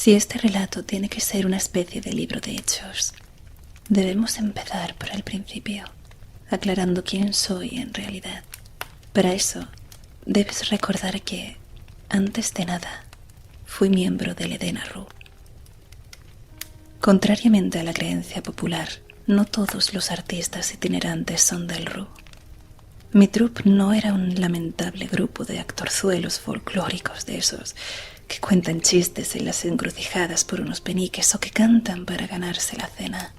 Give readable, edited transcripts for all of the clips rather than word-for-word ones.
Si este relato tiene que ser una especie de libro de hechos, debemos empezar por el principio, aclarando quién soy en realidad. Para eso, debes recordar que, antes de nada, fui miembro del Edena Ru. Contrariamente a la creencia popular, no todos los artistas itinerantes son del Ru. Mi troupe no era un lamentable grupo de actorzuelos folclóricos de esos que cuentan chistes en las encrucijadas por unos peniques o que cantan para ganarse la cena.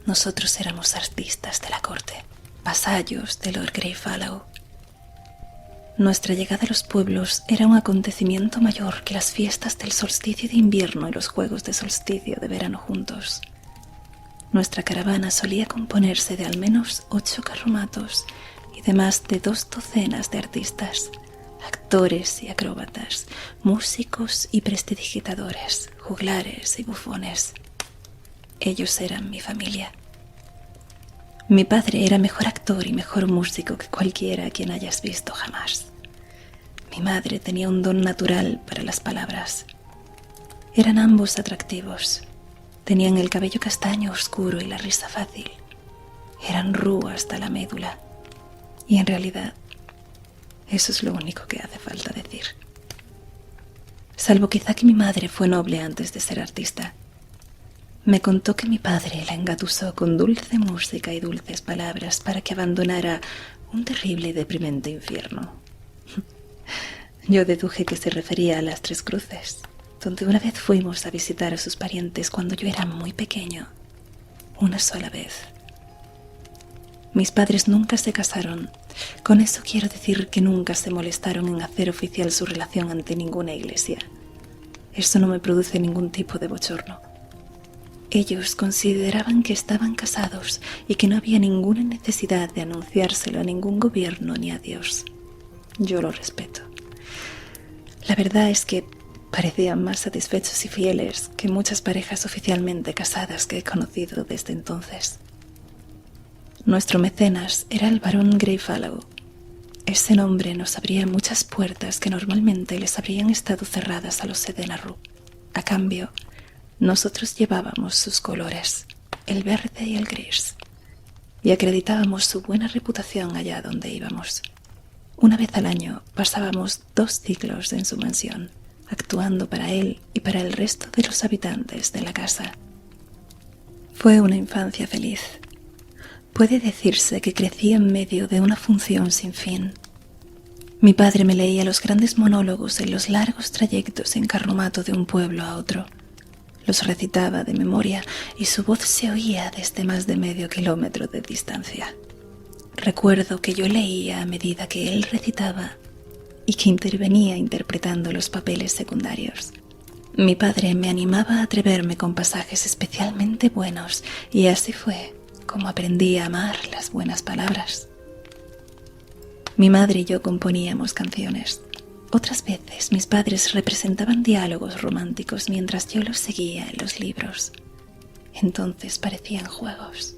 Nosotros éramos artistas de la corte, vasallos de Lord Greyfallow. Nuestra llegada a los pueblos era un acontecimiento mayor que las fiestas del solsticio de invierno y los juegos de solsticio de verano juntos. Nuestra caravana solía componerse de al menos 8 carromatos y de más de 2 docenas de artistas, actores y acróbatas, músicos y prestidigitadores, juglares y bufones. Ellos eran mi familia. Mi padre era mejor actor y mejor músico que cualquiera a quien hayas visto jamás. Mi madre tenía un don natural para las palabras. Eran ambos atractivos. Tenían el cabello castaño oscuro y la risa fácil. Eran Ru hasta la médula. Y en realidad, eso es lo único que hace falta decir. Salvo quizá que mi madre fue noble antes de ser artista. Me contó que mi padre la engatusó con dulce música y dulces palabras para que abandonara un terrible y deprimente infierno. Yo deduje que se refería a las Tres Cruces, donde una vez fuimos a visitar a sus parientes cuando yo era muy pequeño, una sola vez. Mis padres nunca se casaron. Con eso quiero decir que nunca se molestaron en hacer oficial su relación ante ninguna iglesia. Eso no me produce ningún tipo de bochorno. Ellos consideraban que estaban casados y que no había ninguna necesidad de anunciárselo a ningún gobierno ni a Dios. Yo lo respeto. La verdad es que parecían más satisfechos y fieles que muchas parejas oficialmente casadas que he conocido desde entonces. Nuestro mecenas era el barón Greyfallow. Ese nombre nos abría muchas puertas que normalmente les habrían estado cerradas a los Edena Ru. A cambio, nosotros llevábamos sus colores, el verde y el gris, y acreditábamos su buena reputación allá donde íbamos. Una vez al año pasábamos 2 ciclos en su mansión, actuando para él y para el resto de los habitantes de la casa. Fue una infancia feliz. Puede decirse que crecí en medio de una función sin fin. Mi padre me leía los grandes monólogos en los largos trayectos en carromato de un pueblo a otro. Los recitaba de memoria y su voz se oía desde más de medio kilómetro de distancia. Recuerdo que yo leía a medida que él recitaba y que intervenía interpretando los papeles secundarios. Mi padre me animaba a atreverme con pasajes especialmente buenos y así fue como aprendí a amar las buenas palabras. Mi madre y yo componíamos canciones. Otras veces mis padres representaban diálogos románticos mientras yo los seguía en los libros. Entonces parecían juegos.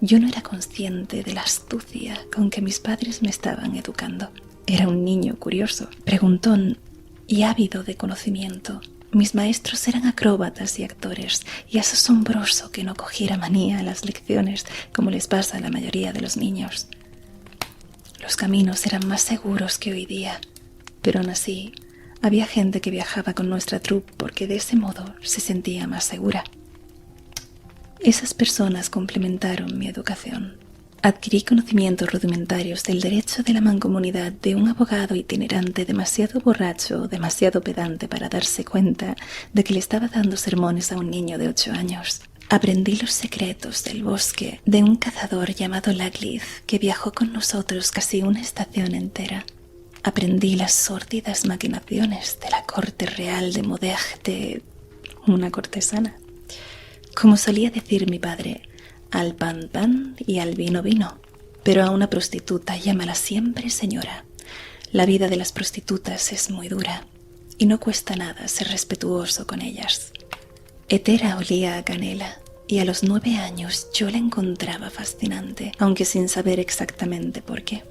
Yo no era consciente de la astucia con que mis padres me estaban educando. Era un niño curioso, preguntón y ávido de conocimiento. Mis maestros eran acróbatas y actores, y es asombroso que no cogiera manía a las lecciones como les pasa a la mayoría de los niños. Los caminos eran más seguros que hoy día, pero aún así había gente que viajaba con nuestra troupe porque de ese modo se sentía más segura. Esas personas complementaron mi educación. Adquirí conocimientos rudimentarios del derecho de la mancomunidad de un abogado itinerante demasiado borracho o demasiado pedante para darse cuenta de que le estaba dando sermones a un niño de 8 años. Aprendí los secretos del bosque de un cazador llamado Laglith que viajó con nosotros casi una estación entera. Aprendí las sórdidas maquinaciones de la corte real de Modège de una cortesana. Como solía decir mi padre, al pan pan y al vino vino, pero a una prostituta llámala siempre señora. La vida de las prostitutas es muy dura y no cuesta nada ser respetuoso con ellas. Hetera olía a canela y a los 9 años yo la encontraba fascinante, aunque sin saber exactamente por qué.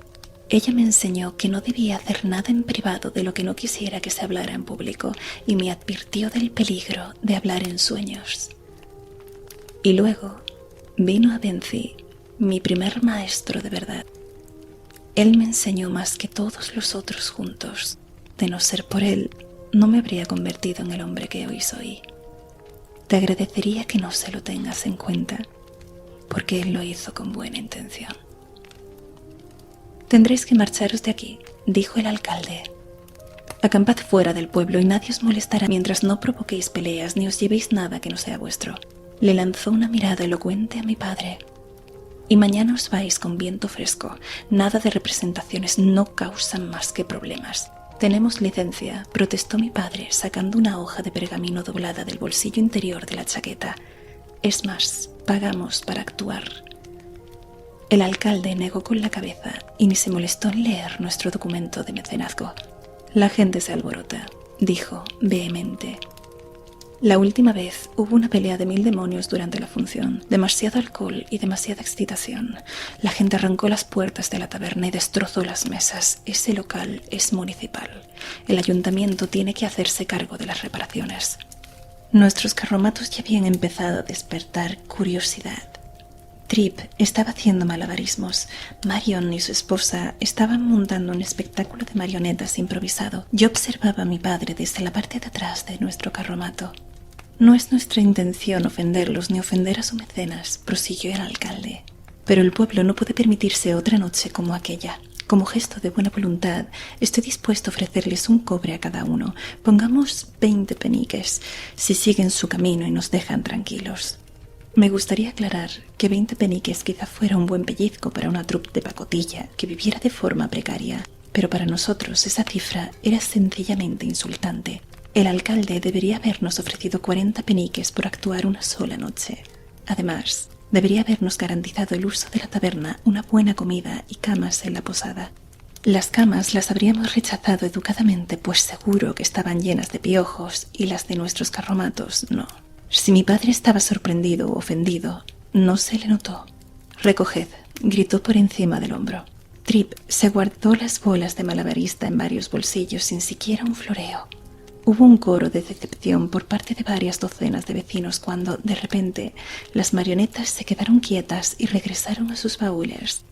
Ella me enseñó que no debía hacer nada en privado de lo que no quisiera que se hablara en público y me advirtió del peligro de hablar en sueños. Y luego vino Abenzi, mi primer maestro de verdad. Él me enseñó más que todos los otros juntos. De no ser por él, no me habría convertido en el hombre que hoy soy. Te agradecería que no se lo tengas en cuenta, porque él lo hizo con buena intención. Tendréis que marcharos de aquí, dijo el alcalde. Acampad fuera del pueblo y nadie os molestará mientras no provoquéis peleas ni os llevéis nada que no sea vuestro. Le lanzó una mirada elocuente a mi padre. Y mañana os vais con viento fresco. Nada de representaciones, no causan más que problemas. Tenemos licencia, protestó mi padre, sacando una hoja de pergamino doblada del bolsillo interior de la chaqueta. Es más, pagamos para actuar. El alcalde negó con la cabeza y ni se molestó en leer nuestro documento de mecenazgo. La gente se alborota, dijo vehemente. La última vez hubo una pelea de 1000 demonios durante la función. Demasiado alcohol y demasiada excitación. La gente arrancó las puertas de la taberna y destrozó las mesas. Ese local es municipal. El ayuntamiento tiene que hacerse cargo de las reparaciones. Nuestros carromatos ya habían empezado a despertar curiosidad. Trip estaba haciendo malabarismos. Marion y su esposa estaban montando un espectáculo de marionetas improvisado. Yo observaba a mi padre desde la parte de atrás de nuestro carromato. No es nuestra intención ofenderlos ni ofender a su mecenas, prosiguió el alcalde. Pero el pueblo no puede permitirse otra noche como aquella. Como gesto de buena voluntad, estoy dispuesto a ofrecerles un cobre a cada uno. Pongamos 20 peniques, si siguen su camino y nos dejan tranquilos. Me gustaría aclarar que 20 peniques quizá fuera un buen pellizco para una troupe de pacotilla que viviera de forma precaria, pero para nosotros esa cifra era sencillamente insultante. El alcalde debería habernos ofrecido 40 peniques por actuar una sola noche. Además, debería habernos garantizado el uso de la taberna, una buena comida y camas en la posada. Las camas las habríamos rechazado educadamente, pues seguro que estaban llenas de piojos y las de nuestros carromatos no. Si mi padre estaba sorprendido o ofendido, no se le notó. «Recoged», gritó por encima del hombro. Trip se guardó las bolas de malabarista en varios bolsillos sin siquiera un floreo. Hubo un coro de decepción por parte de varias docenas de vecinos cuando, de repente, las marionetas se quedaron quietas y regresaron a sus baúles.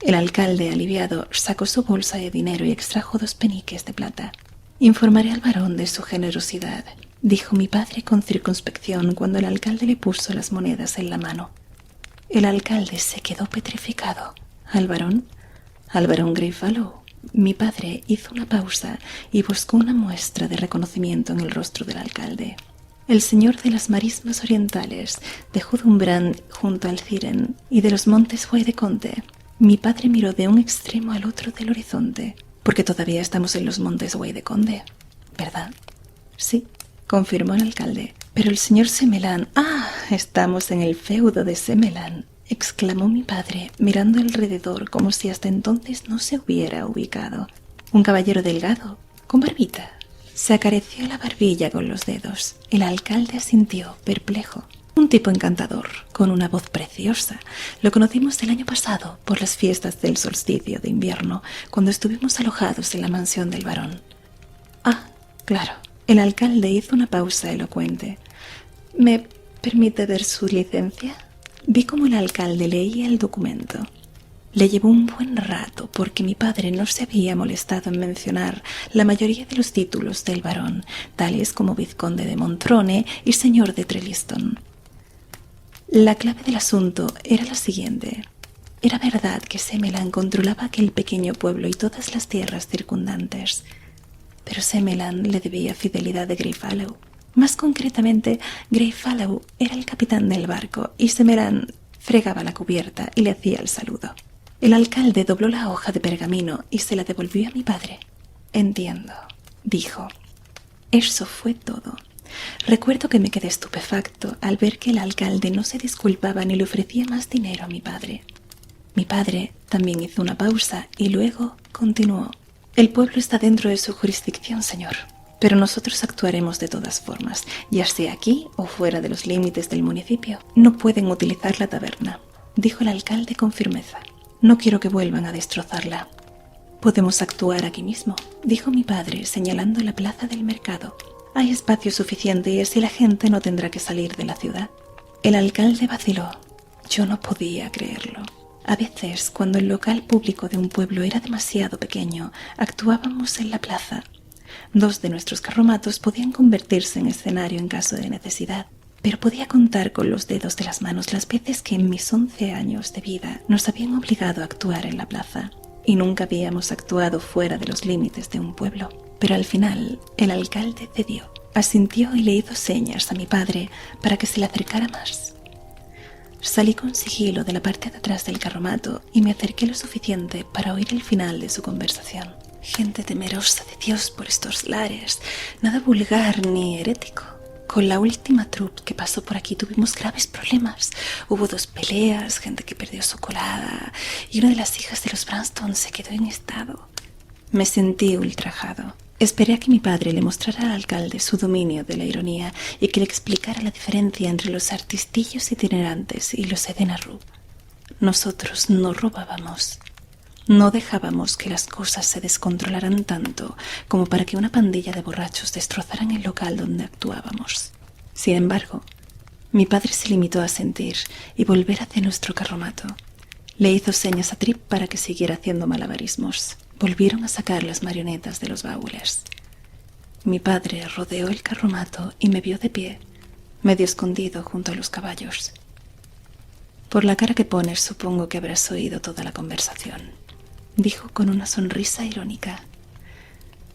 El alcalde, aliviado, sacó su bolsa de dinero y extrajo 2 peniques de plata. «Informaré al varón de su generosidad», dijo mi padre con circunspección cuando el alcalde le puso las monedas en la mano. El alcalde se quedó petrificado. ¿Al varón? Al varón Greyfallow. Mi padre hizo una pausa y buscó una muestra de reconocimiento en el rostro del alcalde. El señor de las marismas orientales, de Hudumbrand junto al Ciren y de los montes Waideconte. Mi padre miró de un extremo al otro del horizonte, porque todavía estamos en los montes Waideconte, ¿verdad? Sí, confirmó el alcalde. Pero el señor Semelan... ¡Ah! Estamos en el feudo de Semelan, exclamó mi padre, mirando alrededor como si hasta entonces no se hubiera ubicado. Un caballero delgado, con barbita. Se acarició la barbilla con los dedos. El alcalde asintió, perplejo. Un tipo encantador, con una voz preciosa. Lo conocimos el año pasado por las fiestas del solsticio de invierno, cuando estuvimos alojados en la mansión del barón. Ah, claro. El alcalde hizo una pausa elocuente. ¿Me permite ver su licencia? Vi cómo el alcalde leía el documento. Le llevó un buen rato porque mi padre no se había molestado en mencionar la mayoría de los títulos del barón, tales como vizconde de Montrone y señor de Trelliston. La clave del asunto era la siguiente. Era verdad que Semelan controlaba aquel pequeño pueblo y todas las tierras circundantes, pero Semelan le debía fidelidad de Greyfallow. Más concretamente, Greyfallow era el capitán del barco y Semelan fregaba la cubierta y le hacía el saludo. El alcalde dobló la hoja de pergamino y se la devolvió a mi padre. «Entiendo», dijo. Eso fue todo. Recuerdo que me quedé estupefacto al ver que el alcalde no se disculpaba ni le ofrecía más dinero a mi padre. Mi padre también hizo una pausa y luego continuó. «El pueblo está dentro de su jurisdicción, señor, pero nosotros actuaremos de todas formas, ya sea aquí o fuera de los límites del municipio. No pueden utilizar la taberna», dijo el alcalde con firmeza. «No quiero que vuelvan a destrozarla». Podemos actuar aquí mismo, dijo mi padre, señalando la plaza del mercado. Hay espacio suficiente y así la gente no tendrá que salir de la ciudad. El alcalde vaciló. Yo no podía creerlo. A veces, cuando el local público de un pueblo era demasiado pequeño, actuábamos en la plaza. 2 de nuestros carromatos podían convertirse en escenario en caso de necesidad, pero podía contar con los dedos de las manos las veces que en mis 11 años de vida nos habían obligado a actuar en la plaza, y nunca habíamos actuado fuera de los límites de un pueblo. Pero al final, el alcalde cedió, asintió y le hizo señas a mi padre para que se le acercara más. Salí con sigilo de la parte de atrás del carromato y me acerqué lo suficiente para oír el final de su conversación. Gente temerosa de Dios por estos lares, nada vulgar ni herético. Con la última troupe que pasó por aquí tuvimos graves problemas. Hubo 2 peleas, gente que perdió su colada y una de las hijas de los Branston se quedó en estado. Me sentí ultrajado. Esperé a que mi padre le mostrara al alcalde su dominio de la ironía y que le explicara la diferencia entre los artistillos itinerantes y los Edena Rue. Nosotros no robábamos. No dejábamos que las cosas se descontrolaran tanto como para que una pandilla de borrachos destrozaran el local donde actuábamos. Sin embargo, mi padre se limitó a sentir y volver hacia nuestro carromato. Le hizo señas a Trip para que siguiera haciendo malabarismos. Volvieron a sacar las marionetas de los baúles. Mi padre rodeó el carromato y me vio de pie, medio escondido junto a los caballos. Por la cara que pones supongo que habrás oído toda la conversación, dijo con una sonrisa irónica.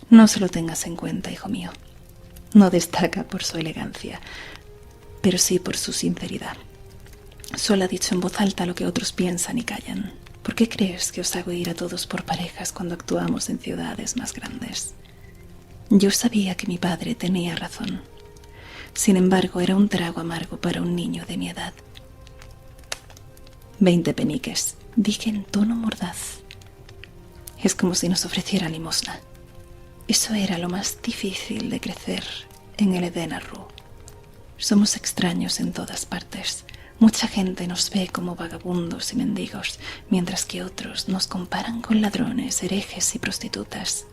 No se lo tengas en cuenta, hijo mío. No destaca por su elegancia, pero sí por su sinceridad. Solo ha dicho en voz alta lo que otros piensan y callan. ¿Por qué crees que os hago ir a todos por parejas cuando actuamos en ciudades más grandes? Yo sabía que mi padre tenía razón. Sin embargo, era un trago amargo para un niño de mi edad. 20 peniques, dije en tono mordaz. Es como si nos ofreciera limosna. Eso era lo más difícil de crecer en el Edena Rue. Somos extraños en todas partes. Mucha gente nos ve como vagabundos y mendigos, mientras que otros nos comparan con ladrones, herejes y prostitutas.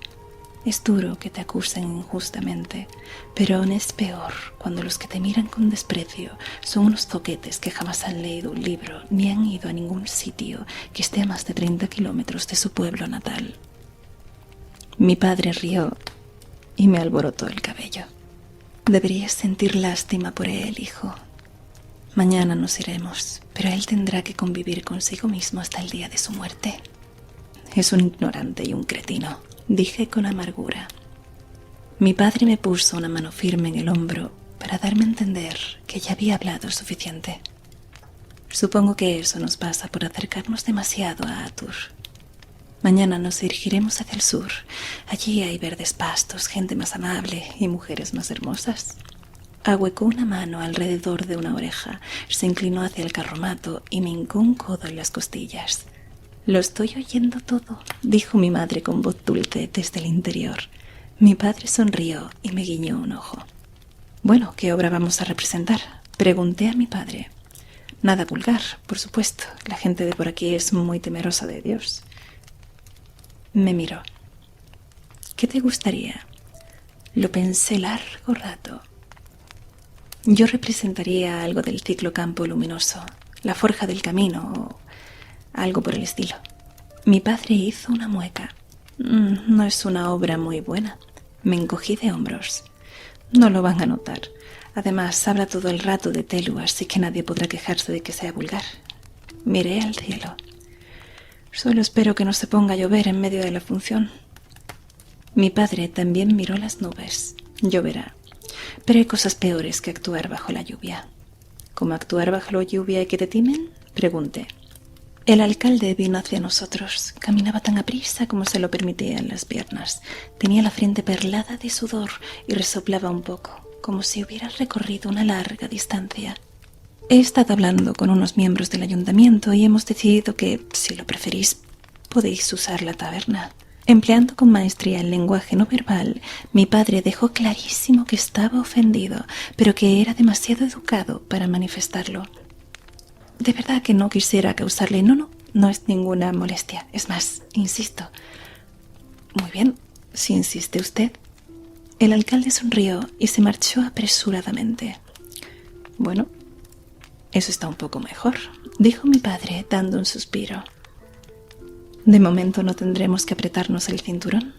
Es duro que te acusen injustamente, pero aún es peor cuando los que te miran con desprecio son unos zoquetes que jamás han leído un libro ni han ido a ningún sitio que esté a más de 30 kilómetros de su pueblo natal. Mi padre rió y me alborotó el cabello. Deberías sentir lástima por él, hijo. Mañana nos iremos, pero él tendrá que convivir consigo mismo hasta el día de su muerte. Es un ignorante y un cretino, dije con amargura. Mi padre me puso una mano firme en el hombro para darme a entender que ya había hablado suficiente. Supongo que eso nos pasa por acercarnos demasiado a Atur. Mañana nos dirigiremos hacia el sur. Allí hay verdes pastos, gente más amable y mujeres más hermosas. Ahuecó una mano alrededor de una oreja, se inclinó hacia el carromato y me hincó un codo en las costillas. Lo estoy oyendo todo, dijo mi madre con voz dulce desde el interior. Mi padre sonrió y me guiñó un ojo. Bueno, ¿qué obra vamos a representar? Pregunté a mi padre. Nada vulgar, por supuesto. La gente de por aquí es muy temerosa de Dios. Me miró. ¿Qué te gustaría? Lo pensé largo rato. Yo representaría algo del ciclo campo luminoso, la forja del camino o algo por el estilo. Mi padre hizo una mueca. No es una obra muy buena. Me encogí de hombros. No lo van a notar. Además, habla todo el rato de Telu, así que nadie podrá quejarse de que sea vulgar. Miré al cielo. Solo espero que no se ponga a llover en medio de la función. Mi padre también miró las nubes. Lloverá. Pero hay cosas peores que actuar bajo la lluvia. ¿Cómo actuar bajo la lluvia y que te timen? Pregunté. El alcalde vino hacia nosotros. Caminaba tan aprisa como se lo permitían las piernas. Tenía la frente perlada de sudor y resoplaba un poco, como si hubiera recorrido una larga distancia. He estado hablando con unos miembros del ayuntamiento y hemos decidido que, si lo preferís, podéis usar la taberna. Empleando con maestría el lenguaje no verbal, mi padre dejó clarísimo que estaba ofendido, pero que era demasiado educado para manifestarlo. De verdad que no quisiera causarle... No es ninguna molestia. Es más, insisto, Muy bien, si insiste usted. El alcalde sonrió y se marchó apresuradamente. Bueno, eso está un poco mejor, dijo mi padre dando un suspiro. De momento no tendremos que apretarnos el cinturón.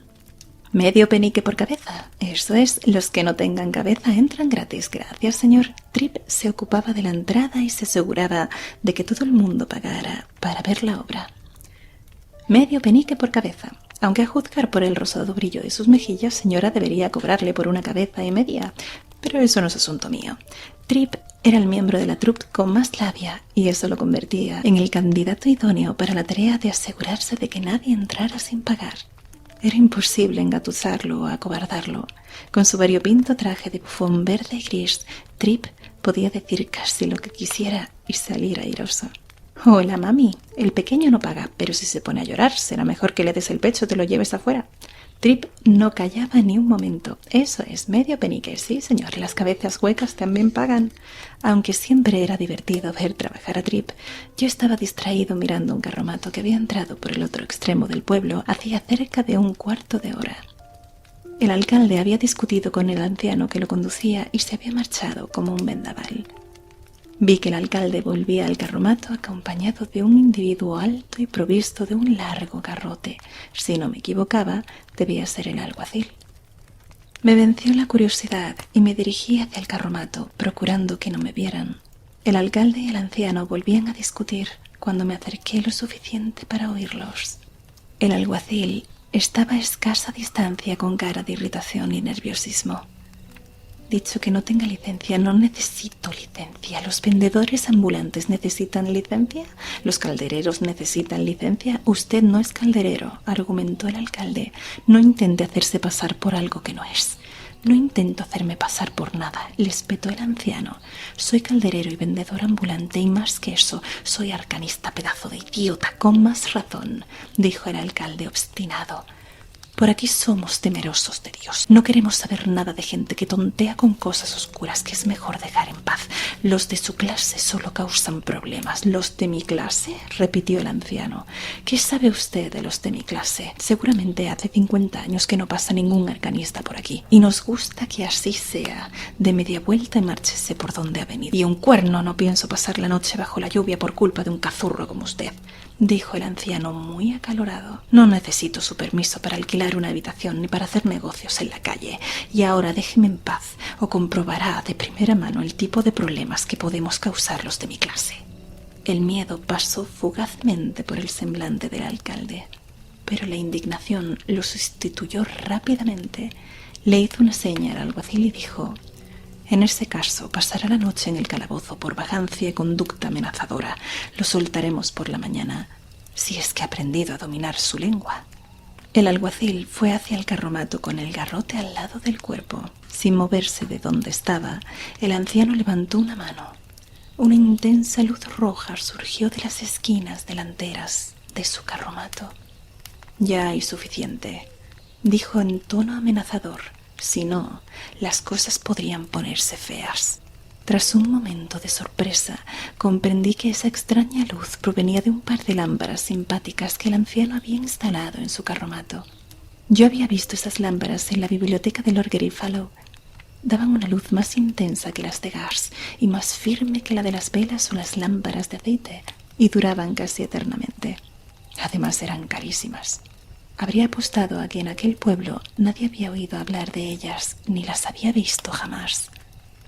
Medio penique por cabeza. Eso es, los que no tengan cabeza entran gratis. Gracias, señor. Tripp se ocupaba de la entrada y se aseguraba de que todo el mundo pagara para ver la obra. Medio penique por cabeza. Aunque a juzgar por el rosado brillo de sus mejillas, señora debería cobrarle por una cabeza y media. Pero eso no es asunto mío. Tripp era el miembro de la troupe con más labia y eso lo convertía en el candidato idóneo para la tarea de asegurarse de que nadie entrara sin pagar. Era imposible engatusarlo o acobardarlo. Con su variopinto traje de bufón verde y gris, Tripp podía decir casi lo que quisiera y salir airoso. Hola, mami. El pequeño no paga, pero si se pone a llorar, será mejor que le des el pecho y te lo lleves afuera. Tripp no callaba ni un momento. Eso es, medio penique. Sí, señor, las cabezas huecas también pagan. Aunque siempre era divertido ver trabajar a Tripp, yo estaba distraído mirando un carromato que había entrado por el otro extremo del pueblo hacía cerca de un cuarto de hora. El alcalde había discutido con el anciano que lo conducía y se había marchado como un vendaval. Vi que el alcalde volvía al carromato acompañado de un individuo alto y provisto de un largo garrote. Si no me equivocaba, debía ser el alguacil. Me venció la curiosidad y me dirigí hacia el carromato, procurando que no me vieran. El alcalde y el anciano volvían a discutir cuando me acerqué lo suficiente para oírlos. El alguacil estaba a escasa distancia con cara de irritación y nerviosismo. Dicho que no tenga licencia, no necesito licencia. Los vendedores ambulantes necesitan licencia. Los caldereros necesitan licencia. Usted no es calderero, argumentó el alcalde. No intente hacerse pasar por algo que no es. No intento hacerme pasar por nada, le espetó el anciano. Soy calderero y vendedor ambulante y más que eso, soy arcanista, pedazo de idiota, con más razón, dijo el alcalde obstinado. Por aquí somos temerosos de Dios. No queremos saber nada de gente que tontea con cosas oscuras que es mejor dejar en paz. Los de su clase solo causan problemas. ¿Los de mi clase?, repitió el anciano. ¿Qué sabe usted de los de mi clase? Seguramente hace 50 años que no pasa ningún arcanista por aquí. Y nos gusta que así sea. De media vuelta y márchese por donde ha venido. Y un cuerno, no pienso pasar la noche bajo la lluvia por culpa de un cazurro como usted, dijo el anciano muy acalorado. No necesito su permiso para alquilar una habitación ni para hacer negocios en la calle. Y ahora déjeme en paz o comprobará de primera mano el tipo de problemas que podemos causar los de mi clase. El miedo pasó fugazmente por el semblante del alcalde, pero la indignación lo sustituyó rápidamente. Le hizo una seña al alguacil y dijo: en ese caso, pasará la noche en el calabozo por vagancia y conducta amenazadora. Lo soltaremos por la mañana, si es que ha aprendido a dominar su lengua. El alguacil fue hacia el carromato con el garrote al lado del cuerpo. Sin moverse de donde estaba, el anciano levantó una mano. Una intensa luz roja surgió de las esquinas delanteras de su carromato. Ya hay suficiente, dijo en tono amenazador. Si no, las cosas podrían ponerse feas. Tras un momento de sorpresa, comprendí que esa extraña luz provenía de un par de lámparas simpáticas que el anciano había instalado en su carromato. Yo había visto esas lámparas en la biblioteca de Lord Griffalo. Daban una luz más intensa que las de gas y más firme que la de las velas o las lámparas de aceite, y duraban casi eternamente. Además, eran carísimas. Habría apostado a que en aquel pueblo nadie había oído hablar de ellas ni las había visto jamás.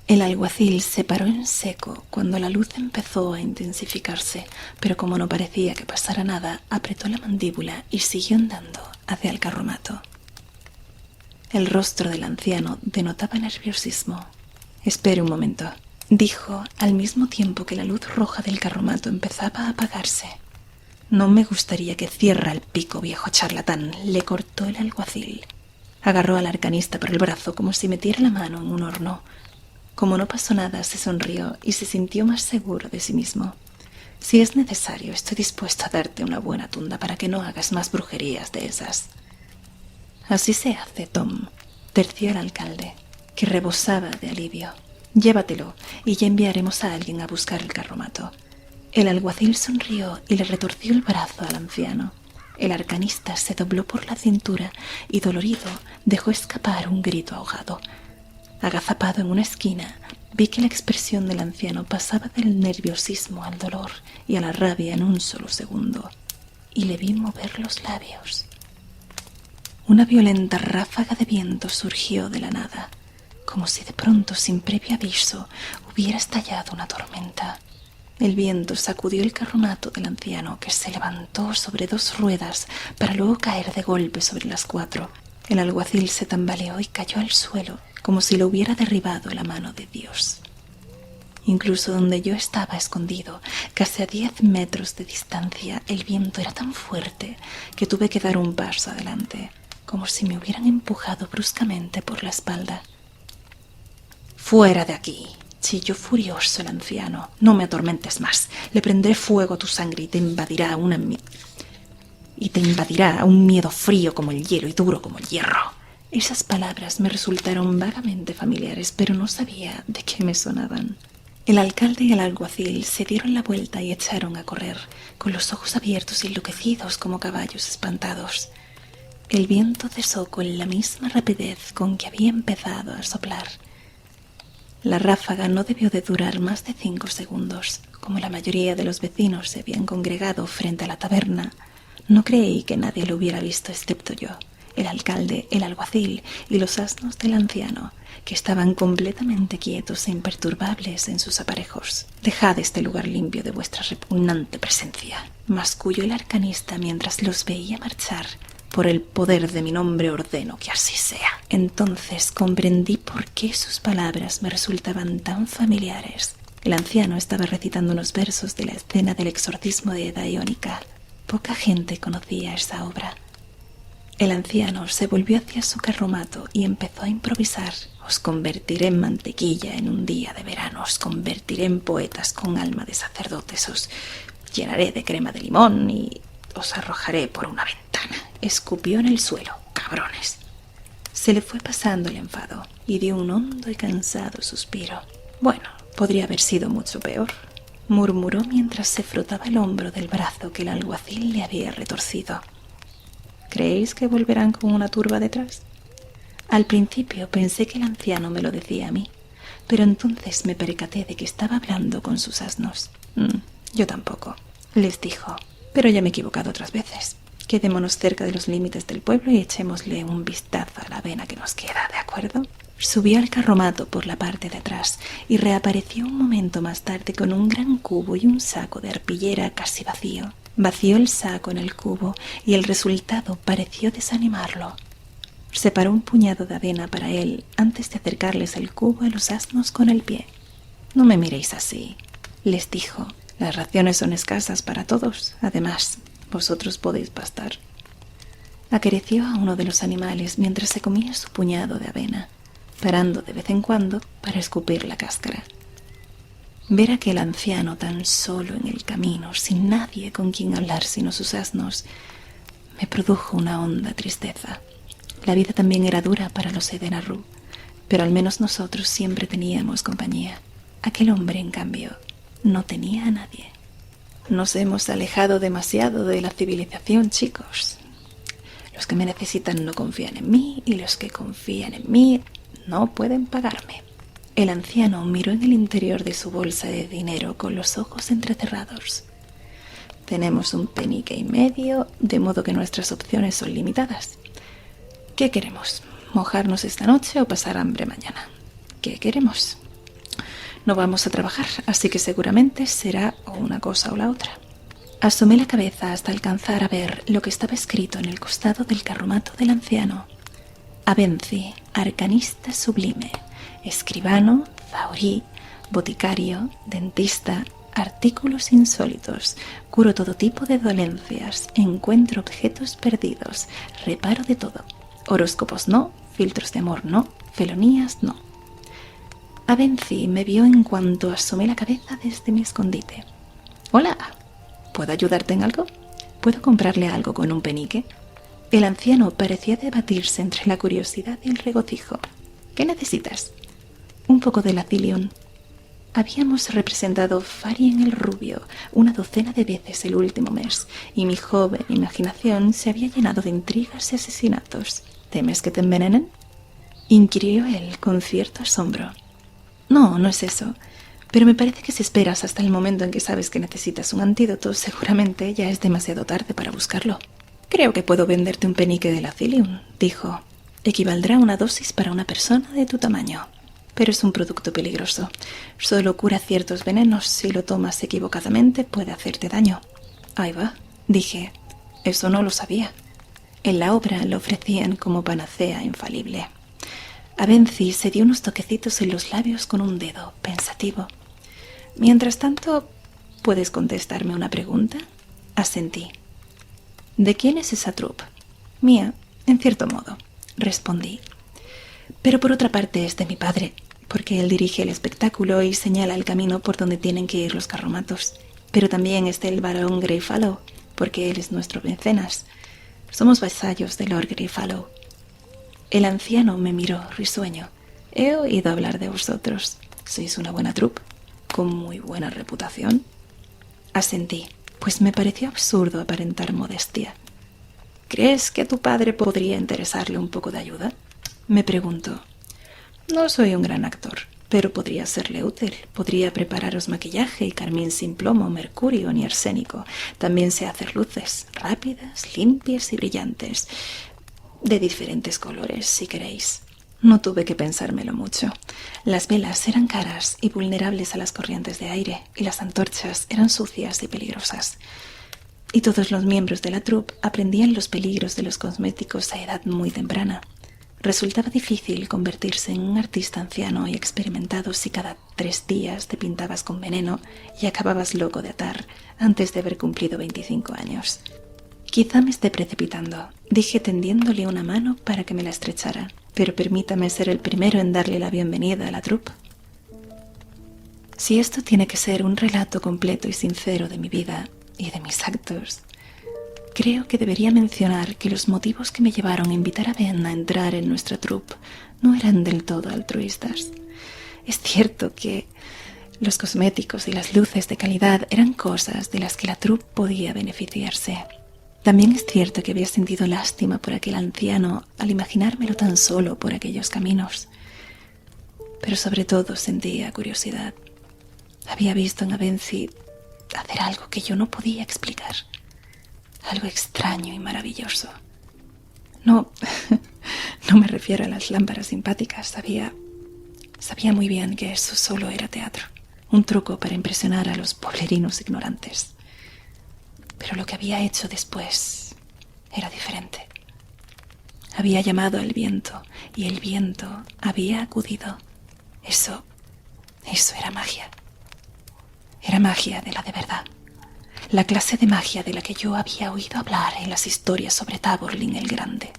El alguacil se paró en seco cuando la luz empezó a intensificarse, pero como no parecía que pasara nada, apretó la mandíbula y siguió andando hacia el carromato. El rostro del anciano denotaba nerviosismo. «Espere un momento», dijo al mismo tiempo que la luz roja del carromato empezaba a apagarse. «No me gustaría que cierra el pico, viejo charlatán», le cortó el alguacil. Agarró al arcanista por el brazo como si metiera la mano en un horno. Como no pasó nada, se sonrió y se sintió más seguro de sí mismo. «Si es necesario, estoy dispuesto a darte una buena tunda para que no hagas más brujerías de esas». «Así se hace, Tom», terció el alcalde, que rebosaba de alivio. «Llévatelo y ya enviaremos a alguien a buscar el carromato». El alguacil sonrió y le retorció el brazo al anciano. El arcanista se dobló por la cintura y, dolorido, dejó escapar un grito ahogado. Agazapado en una esquina, vi que la expresión del anciano pasaba del nerviosismo al dolor y a la rabia en un solo segundo, y le vi mover los labios. Una violenta ráfaga de viento surgió de la nada, como si de pronto, sin previo aviso, hubiera estallado una tormenta. El viento sacudió el carromato del anciano, que se levantó sobre 2 ruedas para luego caer de golpe sobre las 4. El alguacil se tambaleó y cayó al suelo, como si lo hubiera derribado la mano de Dios. Incluso donde yo estaba escondido, casi a 10 metros de distancia, el viento era tan fuerte que tuve que dar un paso adelante, como si me hubieran empujado bruscamente por la espalda. «¡Fuera de aquí!», chilló furioso el anciano. «No me atormentes más. Le prenderé fuego a tu sangre y te invadirá un miedo frío como el hielo y duro como el hierro». Esas palabras me resultaron vagamente familiares, pero no sabía de qué me sonaban. El alcalde y el alguacil se dieron la vuelta y echaron a correr, con los ojos abiertos y enloquecidos como caballos espantados. El viento cesó con la misma rapidez con que había empezado a soplar. La ráfaga no debió de durar más de 5 segundos. Como la mayoría de los vecinos se habían congregado frente a la taberna, no creí que nadie lo hubiera visto excepto yo, el alcalde, el alguacil y los asnos del anciano, que estaban completamente quietos e imperturbables en sus aparejos. «Dejad este lugar limpio de vuestra repugnante presencia», masculló el arcanista mientras los veía marchar. «Por el poder de mi nombre ordeno que así sea». Entonces comprendí por qué sus palabras me resultaban tan familiares. El anciano estaba recitando unos versos de la escena del exorcismo de Daiónica. Poca gente conocía esa obra. El anciano se volvió hacia su carromato y empezó a improvisar. «Os convertiré en mantequilla en un día de verano, os convertiré en poetas con alma de sacerdotes, os llenaré de crema de limón y os arrojaré por una ventana». Escupió en el suelo. «Cabrones». Se le fue pasando el enfado y dio un hondo y cansado suspiro. «Bueno, podría haber sido mucho peor», murmuró mientras se frotaba el hombro del brazo que el alguacil le había retorcido. «¿Creéis que volverán con una turba detrás?». Al principio pensé que el anciano me lo decía a mí, pero entonces me percaté de que estaba hablando con sus asnos. Yo tampoco», les dijo, «pero ya me he equivocado otras veces. Quedémonos cerca de los límites del pueblo y echémosle un vistazo a la avena que nos queda, ¿de acuerdo?». Subió al carromato por la parte de atrás y reapareció un momento más tarde con un gran cubo y un saco de arpillera casi vacío. Vació el saco en el cubo y el resultado pareció desanimarlo. Separó un puñado de avena para él antes de acercarles el cubo a los asnos con el pie. «No me miréis así», les dijo. «Las raciones son escasas para todos. Además, vosotros podéis bastar». Acarició a uno de los animales mientras se comía su puñado de avena, parando de vez en cuando para escupir la cáscara. Ver a aquel anciano tan solo en el camino, sin nadie con quien hablar sino sus asnos, me produjo una honda tristeza. La vida también era dura para los Edenarru, pero al menos nosotros siempre teníamos compañía. Aquel hombre, en cambio, no tenía a nadie. «Nos hemos alejado demasiado de la civilización, chicos. Los que me necesitan no confían en mí y los que confían en mí no pueden pagarme». El anciano miró en el interior de su bolsa de dinero con los ojos entrecerrados. «Tenemos un penique y medio, de modo que nuestras opciones son limitadas. ¿Qué queremos? ¿Mojarnos esta noche o pasar hambre mañana? ¿Qué queremos? No vamos a trabajar, así que seguramente será o una cosa o la otra». Asomé la cabeza hasta alcanzar a ver lo que estaba escrito en el costado del carromato del anciano. «Abenzi, arcanista sublime, escribano, zahorí, boticario, dentista, artículos insólitos, curo todo tipo de dolencias, encuentro objetos perdidos, reparo de todo. Horóscopos no, filtros de amor no, felonías no». Abenzi me vio en cuanto asomé la cabeza desde mi escondite. «Hola, ¿puedo ayudarte en algo? ¿Puedo comprarle algo con un penique?». El anciano parecía debatirse entre la curiosidad y el regocijo. «¿Qué necesitas?». «Un poco de lacilium». Habíamos representado Farien el Rubio una docena de veces el último mes, y mi joven imaginación se había llenado de intrigas y asesinatos. ¿Temes que te envenenen?, inquirió él con cierto asombro. No, no es eso. Pero me parece que si esperas hasta el momento en que sabes que necesitas un antídoto, seguramente ya es demasiado tarde para buscarlo. Creo que puedo venderte un penique de Lacilium, dijo. Equivaldrá a una dosis para una persona de tu tamaño. Pero es un producto peligroso. Solo cura ciertos venenos. Si lo tomas equivocadamente, puede hacerte daño. Ahí va, dije. Eso no lo sabía. En la obra lo ofrecían como panacea infalible. Abenzi se dio unos toquecitos en los labios con un dedo, pensativo. Mientras tanto, ¿puedes contestarme una pregunta? Asentí. ¿De quién es esa troupe? Mía, en cierto modo, respondí. Pero por otra parte es de mi padre, porque él dirige el espectáculo y señala el camino por donde tienen que ir los carromatos. Pero también es del barón Greyfallow, porque él es nuestro mecenas. Somos vasallos de Lord Greyfallow. El anciano me miró risueño. He oído hablar de vosotros. ¿Sois una buena troupe? ¿Con muy buena reputación? Asentí, pues me pareció absurdo aparentar modestia. ¿Crees que a tu padre podría interesarle un poco de ayuda?, me preguntó. No soy un gran actor, pero podría serle útil. Podría prepararos maquillaje y carmín sin plomo, mercurio ni arsénico. También sé hacer luces, rápidas, limpias y brillantes, de diferentes colores, si queréis. No tuve que pensármelo mucho. Las velas eran caras y vulnerables a las corrientes de aire, y las antorchas eran sucias y peligrosas. Y todos los miembros de la troupe aprendían los peligros de los cosméticos a edad muy temprana. Resultaba difícil convertirse en un artista anciano y experimentado si cada 3 días te pintabas con veneno y acababas loco de atar antes de haber cumplido 25 años. Quizá me esté precipitando, dije tendiéndole una mano para que me la estrechara, pero permítame ser el primero en darle la bienvenida a la troupe. Si esto tiene que ser un relato completo y sincero de mi vida y de mis actos, creo que debería mencionar que los motivos que me llevaron a invitar a Ben a entrar en nuestra troupe no eran del todo altruistas. Es cierto que los cosméticos y las luces de calidad eran cosas de las que la troupe podía beneficiarse. También es cierto que había sentido lástima por aquel anciano al imaginármelo tan solo por aquellos caminos. Pero sobre todo sentía curiosidad. Había visto en Abenzi hacer algo que yo no podía explicar. Algo extraño y maravilloso. No, no me refiero a las lámparas simpáticas. Sabía muy bien que eso solo era teatro. Un truco para impresionar a los pueblerinos ignorantes. Pero lo que había hecho después era diferente. Había llamado al viento y el viento había acudido. Eso era magia. Era magia de la de verdad. La clase de magia de la que yo había oído hablar en las historias sobre Taborlin el Grande.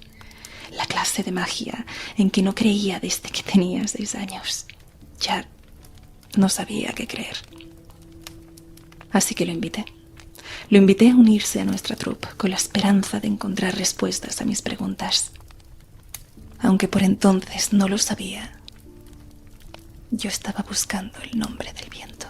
La clase de magia en que no creía desde que tenía 6 años. Ya no sabía qué creer. Así que lo invité. Lo invité a unirse a nuestra troupe con la esperanza de encontrar respuestas a mis preguntas. Aunque por entonces no lo sabía, yo estaba buscando el nombre del viento.